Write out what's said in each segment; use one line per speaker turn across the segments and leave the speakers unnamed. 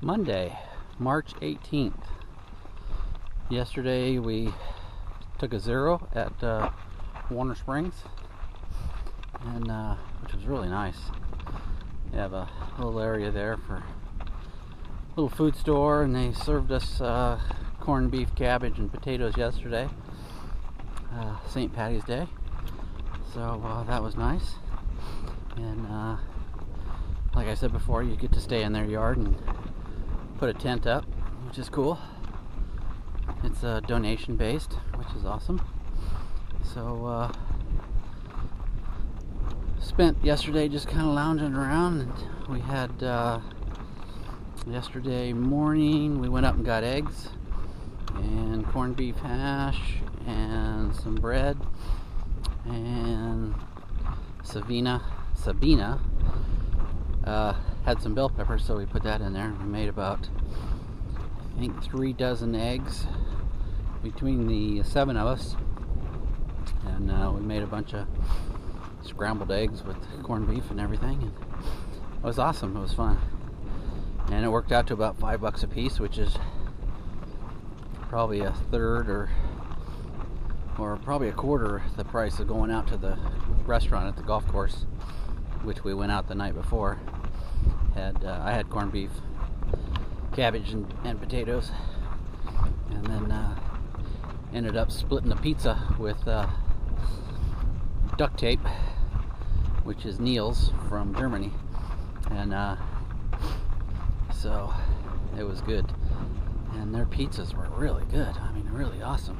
Monday, March 18th. Yesterday we took a zero at Warner Springs, and which was really nice. They have a little area there for a little food store, and they served us corned beef, cabbage, and potatoes yesterday, St. Patty's Day. So that was nice. And like I said before, you get to stay in their yard and put a tent up, which is cool. It's donation based, which is awesome. So spent yesterday just kind of lounging around, and we had yesterday morning we went up and got eggs and corned beef hash and some bread, and Sabina had some bell peppers, so we put that in there. We made about, I think, 3 dozen eggs between the 7 of us, and we made a bunch of scrambled eggs with corned beef and everything, and it was awesome. It was fun, and it worked out to about $5 a piece, which is probably a third or probably a quarter the price of going out to the restaurant at the golf course, which we went out the night before. I had corned beef, cabbage, and potatoes, and then ended up splitting the pizza with duct tape, which is Neil's from Germany, and so it was good. And their pizzas were really good. I mean, really awesome.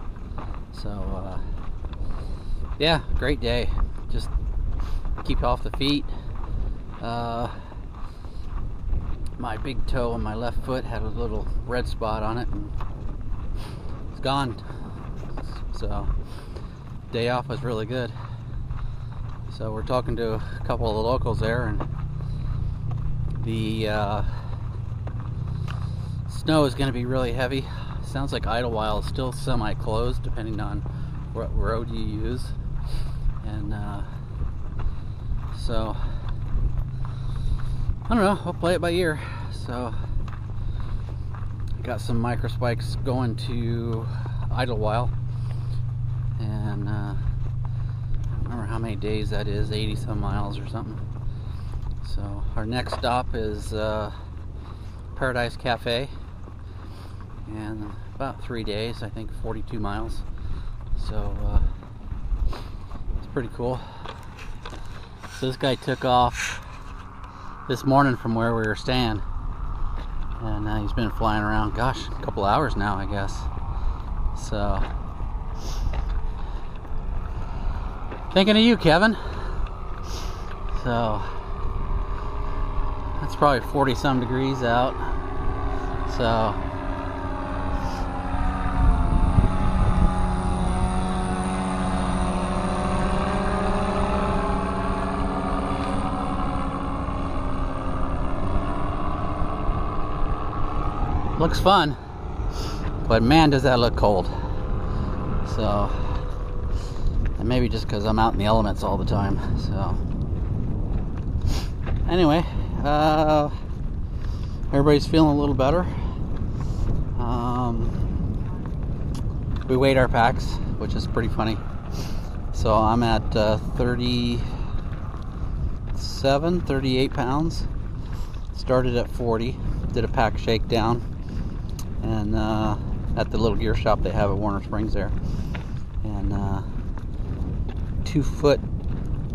So yeah, great day. Just keep off the feet. My big toe on my left foot had a little red spot on it, and it's gone. So day off was really good. So we're talking to a couple of the locals there, and the snow is going to be really heavy. Sounds like Idlewild is still semi-closed, depending on what road you use. And so I don't know, I'll play it by ear. So I got some micro spikes going to Idlewild, and I don't remember how many days that is, 80 some miles or something. So our next stop is Paradise Cafe, and about 3 days, I think 42 miles. So it's pretty cool. So this guy took off this morning from where we were staying, and he's been flying around, gosh, a couple hours now, I guess. So thinking of you, Kevin. So that's probably 40 some degrees out. So looks fun, but man, does that look cold. So, and maybe just because I'm out in the elements all the time. So anyway, everybody's feeling a little better. We weighed our packs, which is pretty funny. So I'm at 38 pounds. Started at 40, did a pack shakedown, and at the little gear shop they have at Warner Springs there, and 2 foot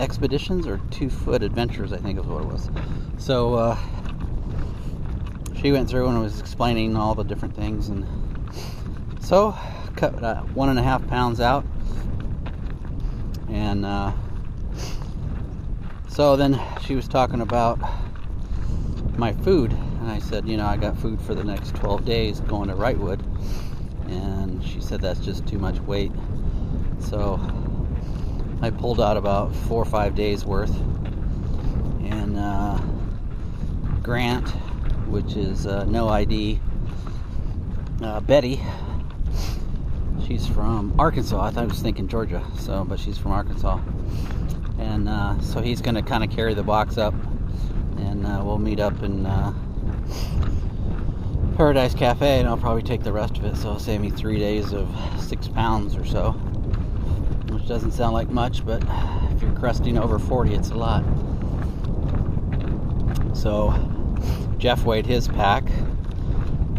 expeditions or 2 foot adventures, I think is what it was. So she went through and was explaining all the different things, and so cut 1.5 pounds out, and so then she was talking about my food, and I said, you know, I got food for the next 12 days going to Wrightwood, and she said that's just too much weight. So I pulled out about 4 or 5 days worth, and Grant, which is no ID, Betty, she's from Arkansas. I was thinking Georgia, but she's from Arkansas, and so he's going to kind of carry the box up, and we'll meet up in Paradise Cafe, and I'll probably take the rest of it, so it'll save me 3 days of 6 pounds or so, which doesn't sound like much, but if you're cresting over 40, it's a lot. So Jeff weighed his pack,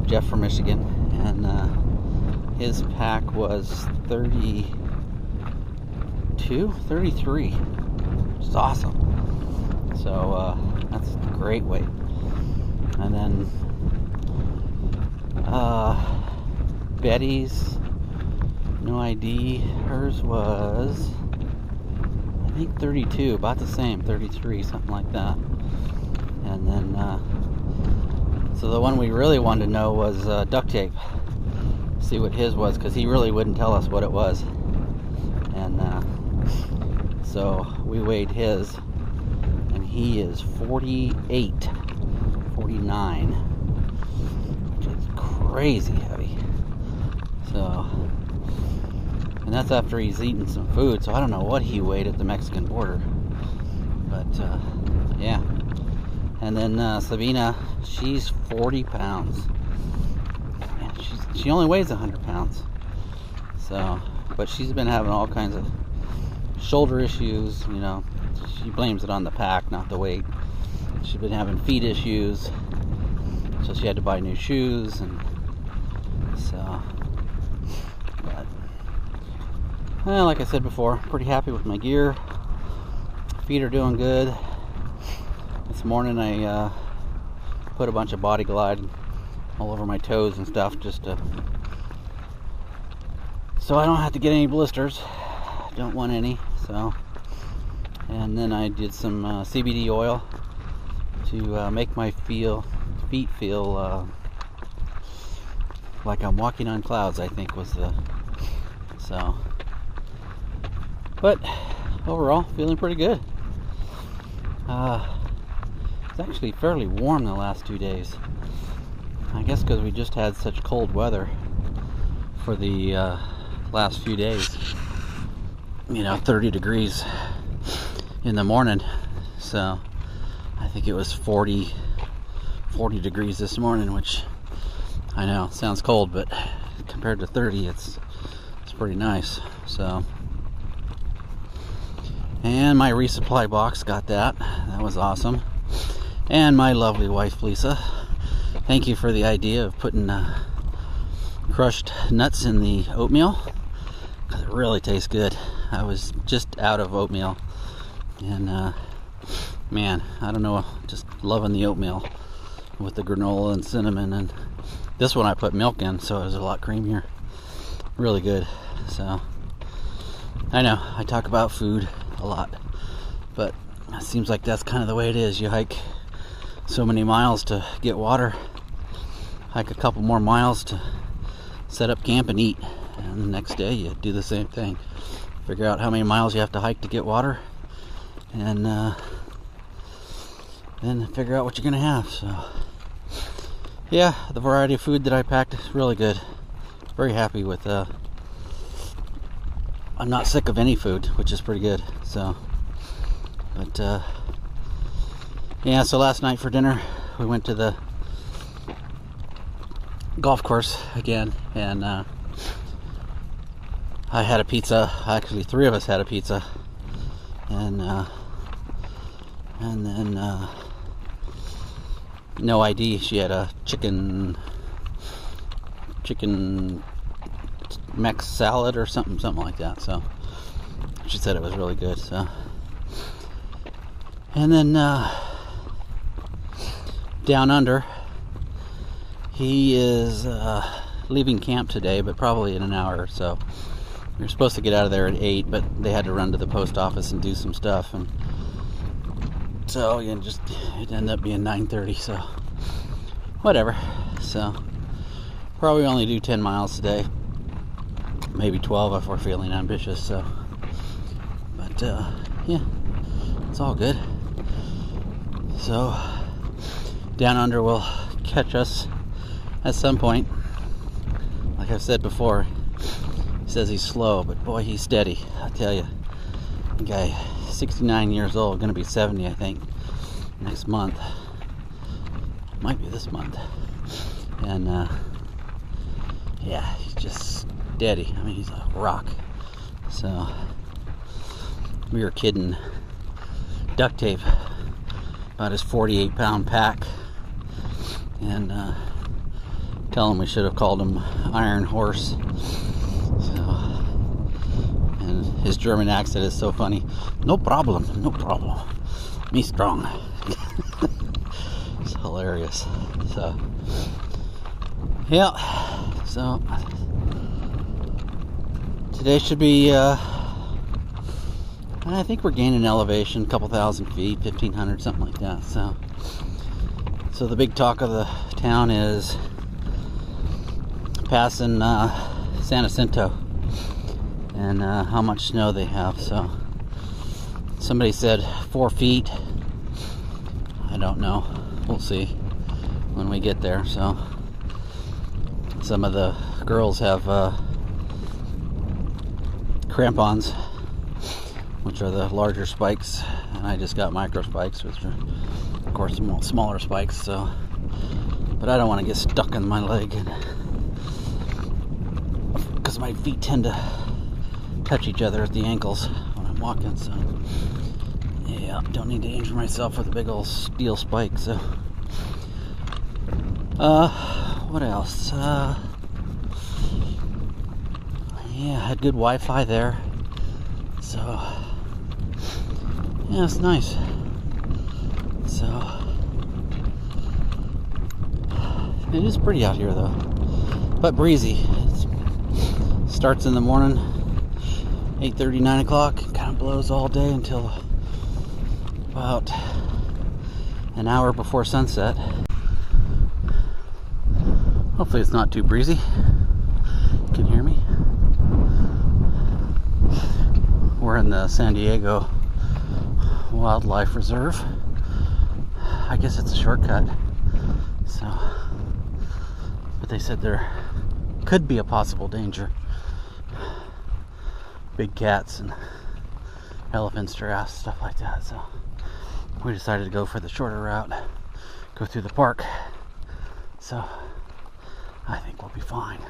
Jeff from Michigan, and his pack was 33, which is awesome. So that's a great weight. And then Betty's, no ID, hers was, I think 32, about the same, 33, something like that. And then, so the one we really wanted to know was duct tape. See what his was, because he really wouldn't tell us what it was. And so we weighed his, and he is 49, which is crazy heavy. So, and that's after he's eaten some food, so I don't know what he weighed at the Mexican border. But yeah. And then Sabina, she's 40 pounds. Man, she only weighs 100 pounds. So, but she's been having all kinds of shoulder issues, you know. She blames it on the pack, not the weight. She's been having feet issues, so she had to buy new shoes, and so, but, well, like I said before, pretty happy with my gear. Feet are doing good. This morning I put a bunch of Body Glide all over my toes and stuff, just to, so I don't have to get any blisters. Don't want any. So, and then I did some CBD oil to make my feet feel like I'm walking on clouds, I think was the, so, but overall feeling pretty good. It's actually fairly warm the last 2 days. I guess because we just had such cold weather for the last few days. You know, 30 degrees in the morning. So I think it was 40 degrees this morning, which I know sounds cold, but compared to 30, it's pretty nice. So, and my resupply box got that. That was awesome. And my lovely wife Lisa, thank you for the idea of putting crushed nuts in the oatmeal, because it really tastes good. I was just out of oatmeal, and man, I don't know, just loving the oatmeal with the granola and cinnamon. And this one I put milk in, so it was a lot creamier. Really good. So I know I talk about food a lot, but it seems like that's kind of the way it is. You hike so many miles to get water, hike a couple more miles to set up camp and eat, and the next day you do the same thing. Figure out how many miles you have to hike to get water, and then figure out what you're gonna have. So yeah, the variety of food that I packed is really good. Very happy with I'm not sick of any food, which is pretty good. So, but yeah, so last night for dinner we went to the golf course again, and I had a pizza. Actually, 3 of us had a pizza, and then no ID. She had a chicken Mex salad or something like that. So she said it was really good. So, and then down under, he is leaving camp today, but probably in an hour or so. We were supposed to get out of there at 8, but they had to run to the post office and do some stuff, and so it ended up being 9:30. So whatever. So probably only do 10 miles today, maybe 12 if we're feeling ambitious. So, but yeah, it's all good. So down under will catch us at some point. Like I've said before, he says he's slow, but boy, he's steady. I tell you, the guy, 69 years old, gonna be 70, I think, next month. Might be this month. And yeah, he's just steady. I mean, he's a rock. So we were kidding duct tape about his 48-pound pack, and tell him we should have called him Iron Horse. So, and his German accent is so funny. No problem, no problem. Me strong. It's hilarious. So, yeah. So today should be. I think we're gaining elevation, a couple thousand feet, 1,500, something like that. So the big talk of the town is passing San Jacinto and how much snow they have. So somebody said 4 feet. I don't know. We'll see when we get there. So some of the girls have crampons, which are the larger spikes, and I just got micro spikes, which are, of course, smaller spikes. So, but I don't want to get stuck in my leg, because my feet tend to touch each other at the ankles when I'm walking. So, yeah, don't need to injure myself with a big old steel spike. So, what else? Yeah, I had good Wi-Fi there. So, yeah, it's nice. So, it is pretty out here though, but breezy. It starts in the morning, 8:30, 9 o'clock. It kind of blows all day until about an hour before sunset. Hopefully it's not too breezy. You can hear me. We're in the San Diego Wildlife Reserve. I guess it's a shortcut. So, but they said there could be a possible danger. Big cats and elephants, giraffes, stuff like that. So we decided to go for the shorter route, go through the park. So I think we'll be fine.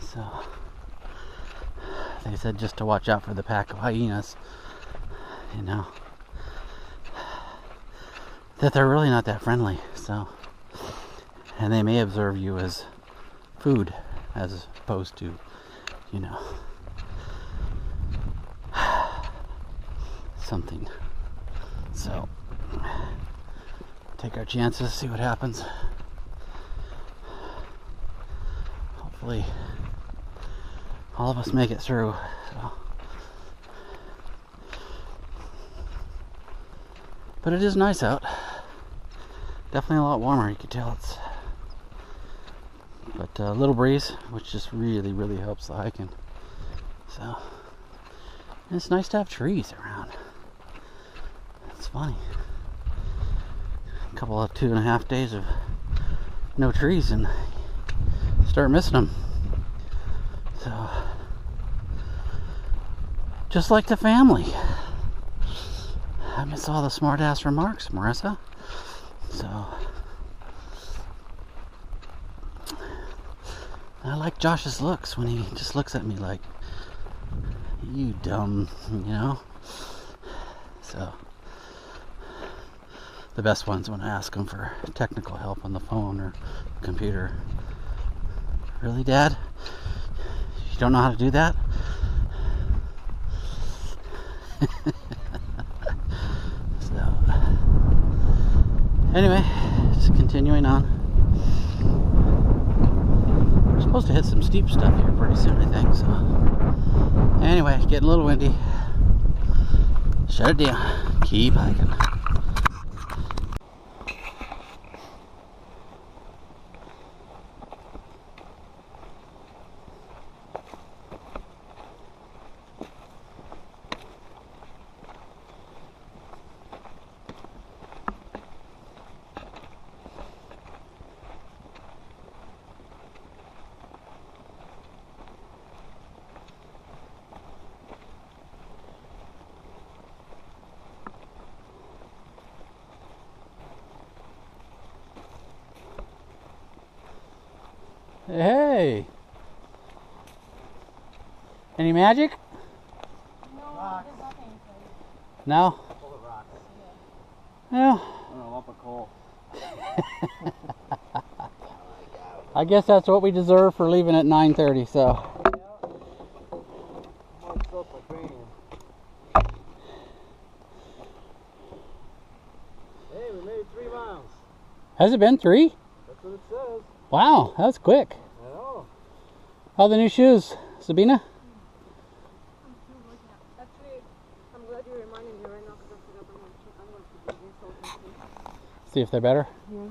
So they said just to watch out for the pack of hyenas, you know, that they're really not that friendly. So, and they may observe you as food as opposed to, you know, something. So take our chances, see what happens. Hopefully all of us make it through. So. But it is nice out. Definitely a lot warmer. You can tell it's. But a little breeze, which just really, really helps the hiking. So, and it's nice to have trees around. It's funny. A couple of 2.5 days of no trees, and start missing them. So, just like the family. I miss all the smart ass remarks, Marissa. So, I like Josh's looks when he just looks at me like, you dumb, you know? So, the best ones when I ask him for technical help on the phone or computer. Really, Dad? You don't know how to do that? So, anyway, just continuing on. We're supposed to hit some steep stuff here pretty soon, I think. So, anyway, getting a little windy. Shut it down. Keep hiking. Hey. Any magic?
No, there's nothing.
No?
Full of rocks.
Yeah.
And a lump of coal.
I guess that's what we deserve for leaving at 9:30, so.
More soap like raining. Hey, we made 3 miles.
Has it been 3?
That's what it says.
Wow, that's quick.
I know.
How are the new shoes, Sabina?
Actually, I'm glad you reminded me right now because I forgot I'm going to check. I'm going to do this.
See if they're better.
Yeah.